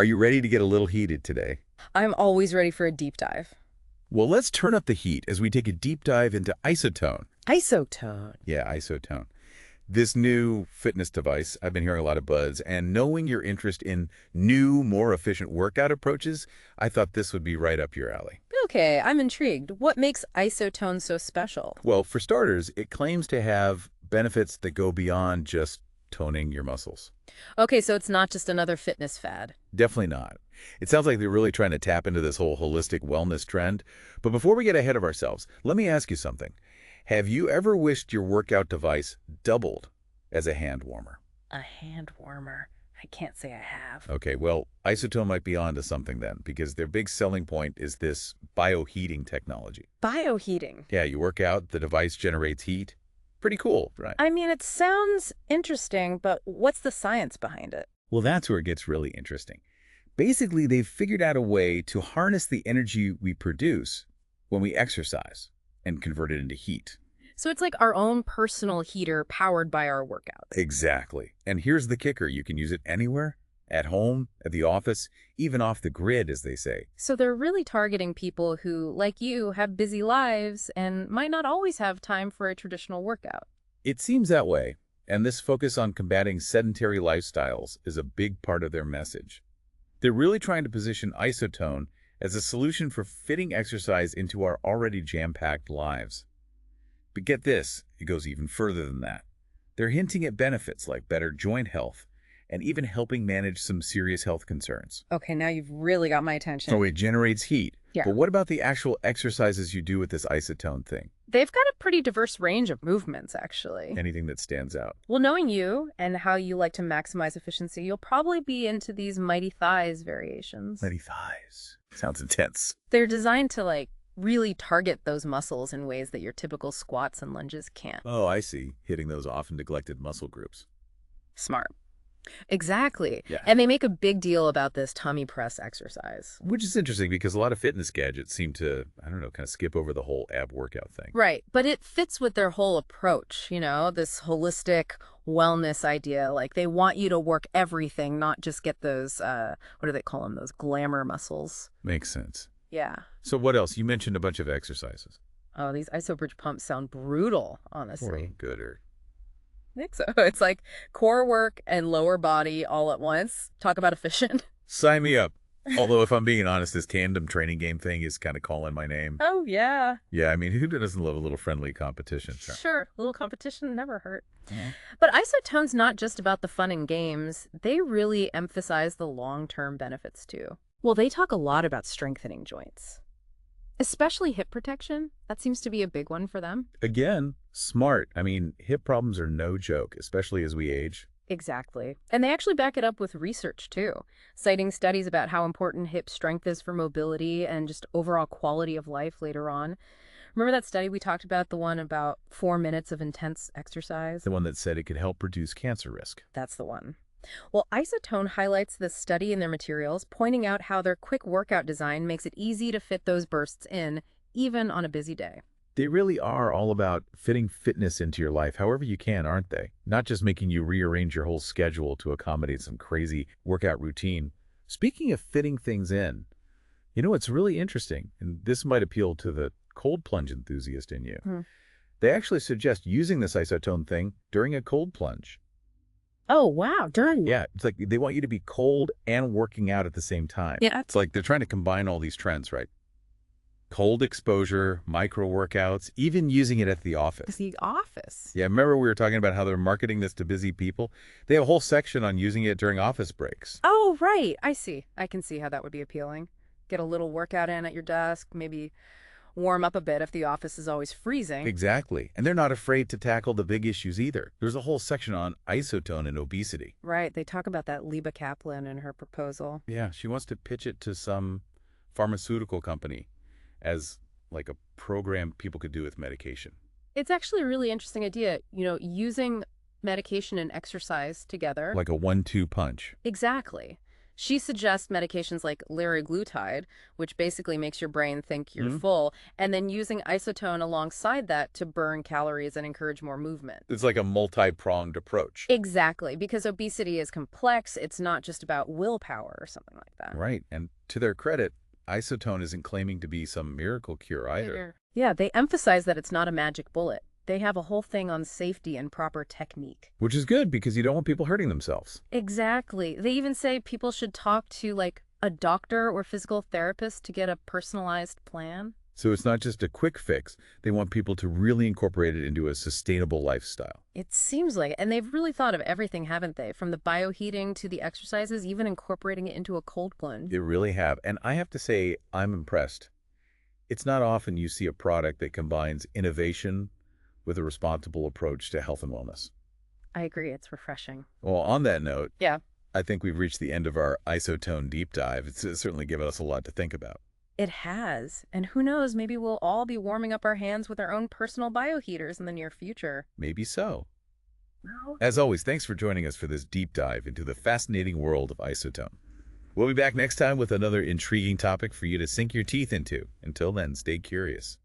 Are you ready to get a little heated today? I'm always ready for a deep dive. Well, let's turn up the heat as we take a deep dive into IsoTone. IsoTone. Yeah, IsoTone. This new fitness device, I've been hearing a lot of buzz, and knowing your interest in new, more efficient workout approaches, I thought this would be right up your alley. Okay, I'm intrigued. What makes IsoTone so special? Well, for starters, it claims to have benefits that go beyond just toning your muscles. Okay, so it's not just another fitness fad. Definitely not. It sounds like they're really trying to tap into this whole holistic wellness trend. But before we get ahead of ourselves, let me ask you something. Have you ever wished your workout device doubled as a hand warmer? A hand warmer. I can't say I have. Okay, well, IsoTone might be onto something then, because their big selling point is this bioheating technology. Bioheating. Yeah, you work out, the device generates heat. Pretty cool, right? I mean, it sounds interesting, but what's the science behind it? Well, that's where it gets really interesting. Basically, they've figured out a way to harness the energy we produce when we exercise and convert it into heat. So it's like our own personal heater powered by our workouts. Exactly. And here's the kicker. You can use it anywhere, at home, at the office, even off the grid, as they say. So they're really targeting people who, like you, have busy lives and might not always have time for a traditional workout. It seems that way. And this focus on combating sedentary lifestyles is a big part of their message. They're really trying to position IsoTone as a solution for fitting exercise into our already jam-packed lives. But get this, it goes even further than that. They're hinting at benefits like better joint health and even helping manage some serious health concerns. Okay, now you've really got my attention. So it generates heat. Yeah. But what about the actual exercises you do with this IsoTone thing? They've got a pretty diverse range of movements, actually. Anything that stands out? Well, knowing you and how you like to maximize efficiency, you'll probably be into these mighty thighs variations. Mighty thighs. Sounds intense. They're designed to, really target those muscles in ways that your typical squats and lunges can't. Oh, I see. Hitting those often neglected muscle groups. Smart. Exactly. Yeah. And they make a big deal about this tummy press exercise. Which is interesting because a lot of fitness gadgets seem to, kind of skip over the whole ab workout thing. Right. But it fits with their whole approach, this holistic wellness idea. Like they want you to work everything, not just get those, what do they call them? Those glamour muscles. Makes sense. Yeah. So what else? You mentioned a bunch of exercises. Oh, these IsoBridge pumps sound brutal, honestly. Or good or... I think so. It's like core work and lower body all at once. Talk about efficient. Sign me up. Although, if I'm being honest, this tandem training game thing is kind of calling my name. Oh, yeah. Yeah, I mean, who doesn't love a little friendly competition? Sure. A little competition never hurt. Yeah. But IsoTone's not just about the fun and games. They really emphasize the long-term benefits, too. Well, they talk a lot about strengthening joints. Especially hip protection. That seems to be a big one for them. Again, smart. I mean, hip problems are no joke, especially as we age. Exactly. And they actually back it up with research, too, citing studies about how important hip strength is for mobility and just overall quality of life later on. Remember that study we talked about, the one about 4 minutes of intense exercise? The one that said it could help reduce cancer risk. That's the one. Well, IsoTone highlights this study in their materials, pointing out how their quick workout design makes it easy to fit those bursts in, even on a busy day. They really are all about fitting fitness into your life however you can, aren't they? Not just making you rearrange your whole schedule to accommodate some crazy workout routine. Speaking of fitting things in, it's really interesting, and this might appeal to the cold plunge enthusiast in you. They actually suggest using this IsoTone thing during a cold plunge. Oh, wow. During. Yeah, it's like they want you to be cold and working out at the same time. Yeah. It's like they're trying to combine all these trends, right? Cold exposure, micro workouts, even using it at the office. The office. Yeah, remember we were talking about how they're marketing this to busy people? They have a whole section on using it during office breaks. Oh, right. I see. I can see how that would be appealing. Get a little workout in at your desk, maybe warm up a bit if the office is always freezing. Exactly. And they're not afraid to tackle the big issues either. There's a whole section on isotone and obesity. Right. They talk about that Liba Kaplan in her proposal. Yeah, she wants to pitch it to some pharmaceutical company as like a program people could do with medication. It's actually a really interesting idea, using medication and exercise together. Like a 1-2 punch. Exactly. She suggests medications like liraglutide, which basically makes your brain think you're Hmm? full, and then using isotone alongside that to burn calories and encourage more movement. It's like a multi-pronged approach. Exactly, because obesity is complex. It's not just about willpower or something like that. Right. And to their credit, isotone isn't claiming to be some miracle cure either. Yeah, they emphasize that it's not a magic bullet. They have a whole thing on safety and proper technique. Which is good because you don't want people hurting themselves. Exactly. They even say people should talk to like a doctor or physical therapist to get a personalized plan. So it's not just a quick fix. They want people to really incorporate it into a sustainable lifestyle. It seems like it. And they've really thought of everything, haven't they? From the bioheating to the exercises, even incorporating it into a cold plunge. They really have. And I have to say, I'm impressed. It's not often you see a product that combines innovation with a responsible approach to health and wellness. I agree. It's refreshing. Well, on that note, Yeah. I think we've reached the end of our isotone deep dive. It's certainly given us a lot to think about. It has. And who knows, maybe we'll all be warming up our hands with our own personal bioheaters in the near future. Maybe so. Well, As always, thanks for joining us for this deep dive into the fascinating world of isotone. We'll be back next time with another intriguing topic for you to sink your teeth into. Until then, stay curious.